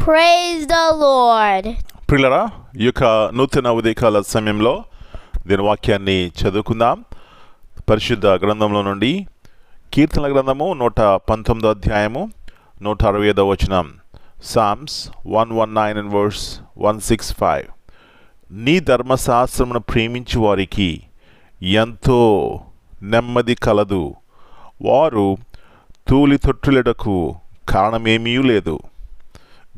Praise the Lord. ప్రియులరా, ఈ యొక్క నూతన ఉదయకాల సమయంలో దీని వాక్యాన్ని చదువుకుందాం. పరిశుద్ధ గ్రంథంలో నుండి కీర్తనల గ్రంథము 119 అధ్యాయము 165 వచనం. Psalms 119 and verse 165. నీ ధర్మశాస్త్రమును ప్రేమించు వారికి ఎంతో నెమ్మది కలదు, వారు తూలి తొట్టులెడకు కారణమేమీ లేదు.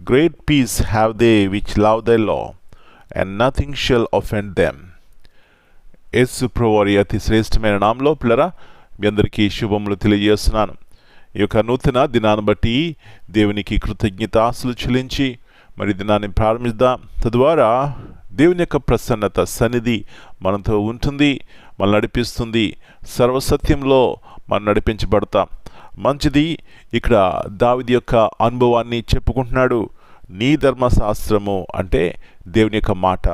Great peace have they which love thy law, and nothing shall offend them. యేసు ప్రభువారి అతి శ్రేష్టమైన నామములో పిల్లరా మీ అందరికీ శుభములు తెలియజేస్తున్నాను. ఈ యొక్క నూతన దినాన్ని బట్టి దేవునికి కృతజ్ఞతాస్తులు చెల్లించి మరి దినాన్ని ప్రారంభిద్దాం. తద్వారా దేవుని యొక్క ప్రసన్నత సన్నిధి మనతో ఉంటుంది, మనల్ని నడిపిస్తుంది. సర్వసత్యంలో మనం నడిపించబడతాం. మంచిది. ఇక్కడ దావీదు యొక్క అనుభవాన్ని చెప్పుకుంటున్నాడు. నీ ధర్మశాస్త్రము అంటే దేవుని యొక్క మాట.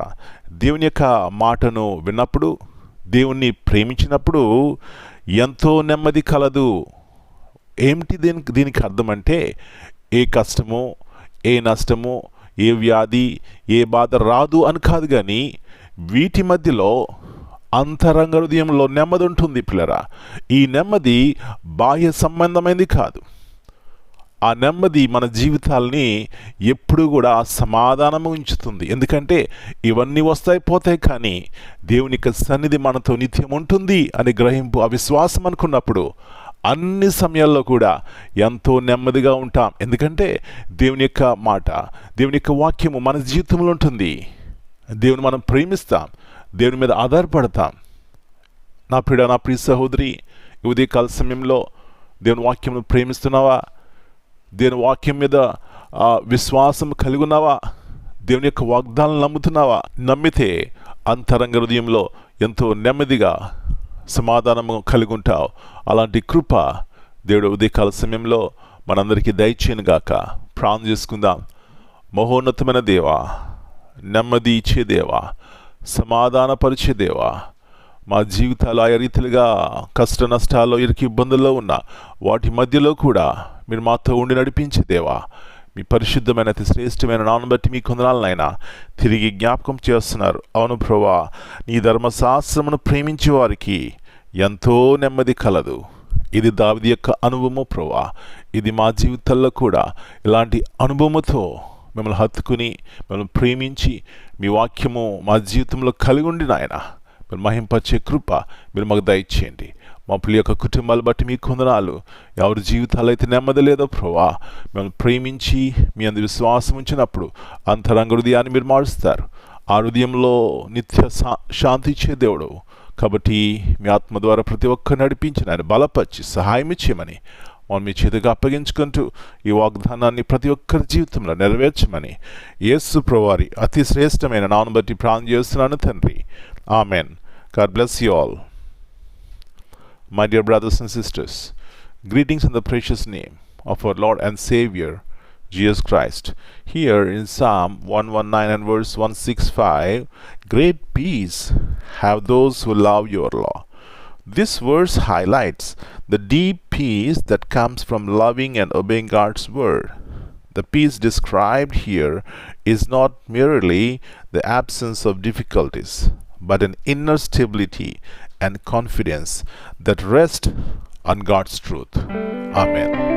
దేవుని యొక్క మాటను విన్నప్పుడు, దేవుణ్ణి ప్రేమించినప్పుడు ఎంతో నెమ్మది కలదు. ఏమిటి దీనికి అర్థం అంటే ఏ కష్టము, ఏ నష్టము, ఏ వ్యాధి, ఏ బాధ రాదు అని కాదు, కానీ వీటి మధ్యలో అంతరంగ హృదయంలో నెమ్మది ఉంటుంది పిల్లరా. ఈ నెమ్మది బాహ్య సంబంధమైనది కాదు. ఆ నెమ్మది మన జీవితాల్ని ఎప్పుడు కూడా సమాధానము ఉంచుతుంది. ఎందుకంటే ఇవన్నీ వస్తాయి పోతాయి, కానీ దేవుని యొక్క సన్నిధి మనతో నిత్యం ఉంటుంది అని గ్రహింపు, ఆ విశ్వాసం అనుకున్నప్పుడు అన్ని సమయాల్లో కూడా ఎంతో నెమ్మదిగా ఉంటాం. ఎందుకంటే దేవుని యొక్క మాట, దేవుని యొక్క వాక్యము మన జీవితంలో ఉంటుంది. దేవుని మనం ప్రేమిస్తాం, దేవుని మీద ఆధారపడతాం. నా ప్రియ సహోదరి, ఉదయకాల సమయంలో దేవుని వాక్యమును ప్రేమిస్తున్నావా? దేవుని వాక్యం మీద విశ్వాసం కలిగి ఉన్నావా? దేవుని యొక్క వాగ్దానాలను నమ్ముతున్నావా? నమ్మితే అంతరంగ హృదయంలో ఎంతో నెమ్మదిగా సమాధానము కలిగి ఉంటావు. అలాంటి కృప దేవుడు ఉదయకాల సమయంలో మనందరికీ దయచేయనుగాక. ప్రార్థన చేసుకుందాం. మహోన్నతమైన దేవా, నెమ్మది ఇచ్చే దేవా, సమాధానపరిచే దేవా, మా జీవితాలు ఆయా రీతిలుగా కష్ట నష్టాల్లో, ఇరికి ఇబ్బందుల్లో ఉన్న వాటి మధ్యలో కూడా మీరు మాతో ఉండి నడిపించే దేవా, మీ పరిశుద్ధమైన అతి శ్రేష్టమైన నామమును బట్టి మీ కొందనాలనైనా తిరిగి జ్ఞాపకం చేస్తున్నారు. అవును ప్రభువా, నీ ధర్మశాస్త్రమును ప్రేమించే వారికి ఎంతో నెమ్మది కలదు. ఇది దావీదు యొక్క అనుభవము ప్రభువా. ఇది మా జీవితాల్లో కూడా ఇలాంటి అనుభవముతో మిమ్మల్ని హత్తుకుని, మిమ్మల్ని ప్రేమించి, మీ వాక్యము మా జీవితంలో కలిగి ఉండి నాయన మీరు మహింపరిచే కృప మీరు మాకు దయచేయండి. మా పిల్లల యొక్క కుటుంబాలు బట్టి మీ కొందనాలు. ఎవరి జీవితాలు అయితే నెమ్మది లేదో ప్రభువా, మిమ్మల్ని ప్రేమించి మీ అందు విశ్వాసం ఉంచినప్పుడు అంతరంగ హృదయాన్ని మీరు మారుస్తారు. ఆ హృదయంలో నిత్య శాంతి ఇచ్చే దేవుడు కాబట్టి మీ ఆత్మ ద్వారా ప్రతి ఒక్కరు నడిపించి ఆయన బలపరిచి సహాయం ఇచ్చేయమని మనం మీ చేతిగా అప్పగించుకుంటూ ఈ వాగ్దానాన్ని ప్రతి ఒక్కరి జీవితంలో నెరవేర్చమని యేసు ప్రభువారి అతి శ్రేష్టమైన నామమును బట్టి ప్రార్థన చేస్తున్నాను తండ్రి. Amen. God bless you all. My dear brothers and sisters, greetings in the precious name of our Lord and Savior Jesus Christ. Here in Psalm 119 and verse 165, great peace have those who love your law. This verse highlights the deep peace that comes from loving and obeying God's word. The peace described here is not merely the absence of difficulties, but an inner stability and confidence that rest on God's truth. Amen.